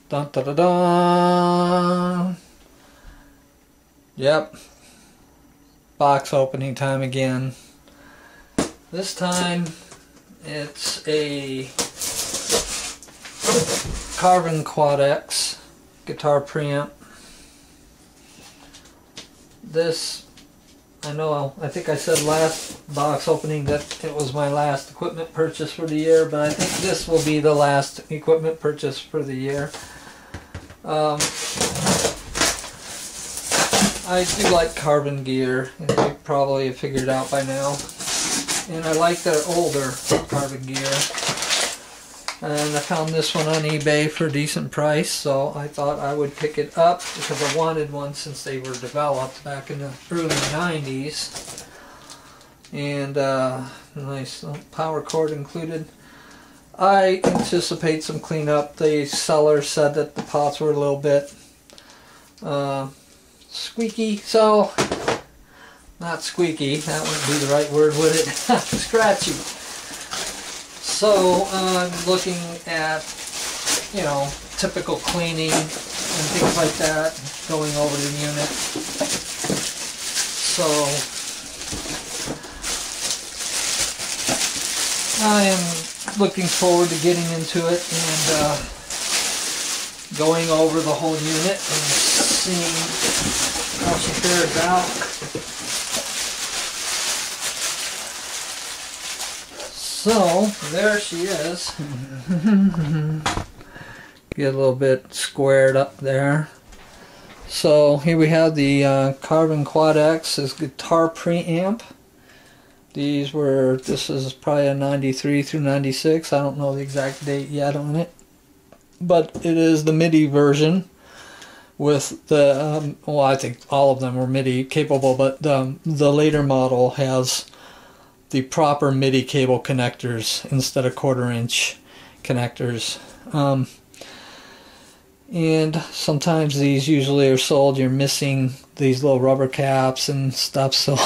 Dun, dun, dun, dun. Yep. Box opening time again. This time it's a Carvin Quad X guitar preamp. This, I think I said last box opening that it was my last equipment purchase for the year, but I think this will be the last equipment purchase for the year. I do like Carvin gear, and you probably have figured out by now. And I like their older Carvin gear. And I found this one on eBay for a decent price, so I thought I would pick it up because I wanted one since they were developed back in the early 90s. And nice power cord included. I anticipate some cleanup. The seller said that the pots were a little bit squeaky, so not squeaky, that wouldn't be the right word, would it? Scratchy. So I'm looking at, you know, typical cleaning and things like that, going over the unit. So I am looking forward to getting into it and going over the whole unit and seeing how she fares out. So, there she is. Get a little bit squared up there. So, here we have the Carvin Quad X, this guitar preamp. This is probably a 93 through 96. I don't know the exact date yet on it. But it is the MIDI version with the, well, I think all of them were MIDI capable, but the later model has the proper MIDI cable connectors instead of 1/4 inch connectors. And sometimes these usually are sold, you're missing these little rubber caps and stuff, so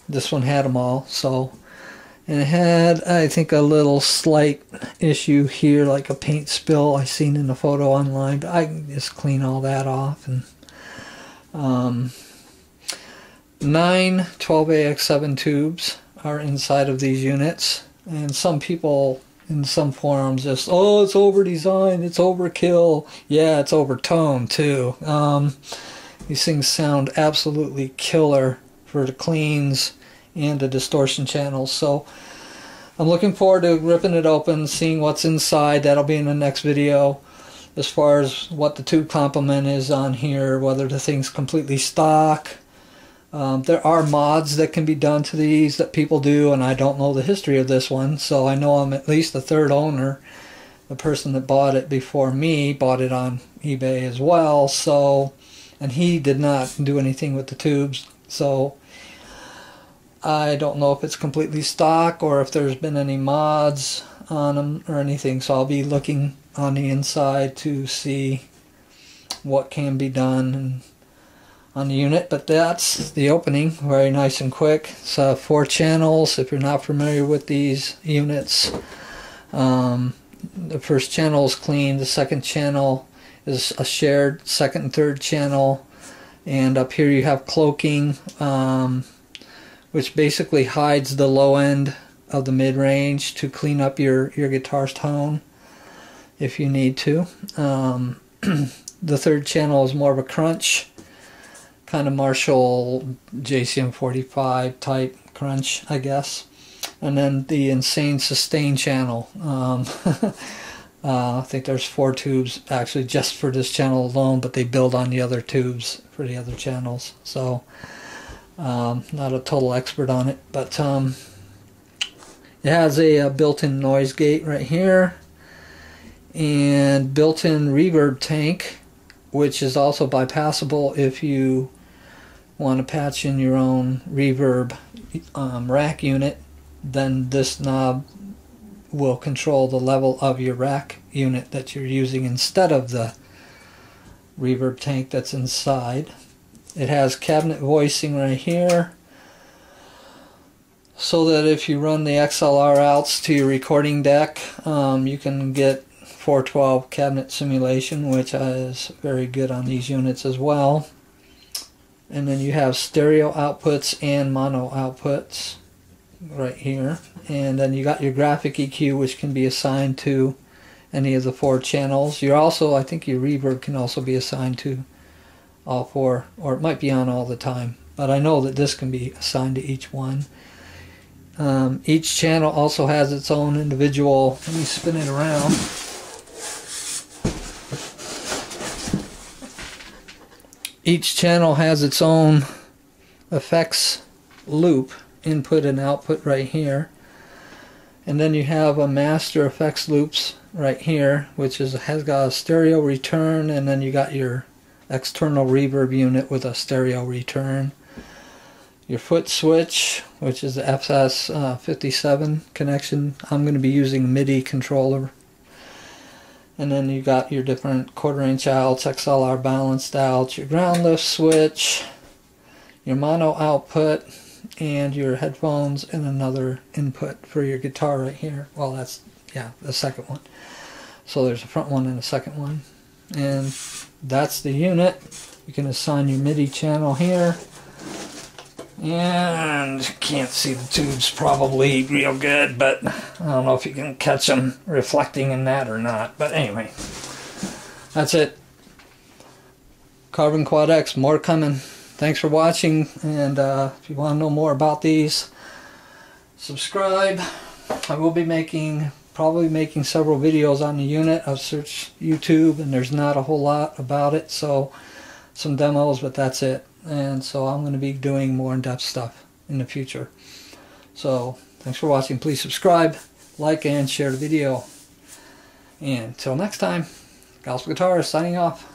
this one had them all. So, and it had, I think, a little slight issue here, like a paint spill I seen in the photo online, but I can just clean all that off. And 9 12AX7 tubes are inside of these units, and some people in some forums just, oh, it's over designed, it's overkill. Yeah, it's overtoned too. These things sound absolutely killer for the cleans and the distortion channels. So I'm looking forward to ripping it open, seeing what's inside. That'll be in the next video. As far as what the tube complement is on here, whether the thing's completely stock. There are mods that can be done to these that people do, and I don't know the history of this one, so I know I'm at least the third owner. The person that bought it before me bought it on eBay as well, so, and he did not do anything with the tubes, so I don't know if it's completely stock or if there's been any mods on them or anything, so I'll be looking on the inside to see what can be done and on the unit. But that's the opening, very nice and quick. So 4 channels. If you're not familiar with these units, the first channel is clean, the second channel is a shared second and third channel, and up here you have cloaking, which basically hides the low end of the mid-range to clean up your guitar's tone if you need to. The third channel is more of a crunch, kind of Marshall JCM 45 type crunch, I guess. And then the insane sustain channel. I think there's 4 tubes actually just for this channel alone, but they build on the other tubes for the other channels. So not a total expert on it, but it has a built-in noise gate right here and built-in reverb tank, which is also bypassable if you want to patch in your own reverb rack unit. Then this knob will control the level of your rack unit that you're using instead of the reverb tank that's inside. It has cabinet voicing right here, so that if you run the XLR outs to your recording deck, you can get 412 cabinet simulation, which is very good on these units as well. And then you have stereo outputs and mono outputs right here. And then you got your graphic EQ, which can be assigned to any of the 4 channels. You're also, I think your reverb can also be assigned to all 4, or it might be on all the time. But I know that this can be assigned to each one. Each channel also has its own individual, let me spin it around. Each channel has its own effects loop, input and output right here. And then you have a master effects loops right here, which has got a stereo return, and then you got your external reverb unit with a stereo return. Your foot switch, which is the FS57 connection. I'm going to be using MIDI controller. And then you got your different 1/4 inch outs, XLR balanced outs, your ground lift switch, your mono output, and your headphones, and another input for your guitar right here. Well, that's, yeah, the second one. So there's a front one and a second one. And that's the unit. You can assign your MIDI channel here. And you can't see the tubes probably real good, but I don't know if you can catch them reflecting in that or not. But anyway, that's it. Carvin Quad X, more coming. Thanks for watching, and if you want to know more about these, subscribe. I will be probably making several videos on the unit. I've searched YouTube and there's not a whole lot about it, so some demos, but that's it. And so I'm going to be doing more in-depth stuff in the future. So thanks for watching. Please subscribe, like, and share the video. And until next time, Gospel Guitarist signing off.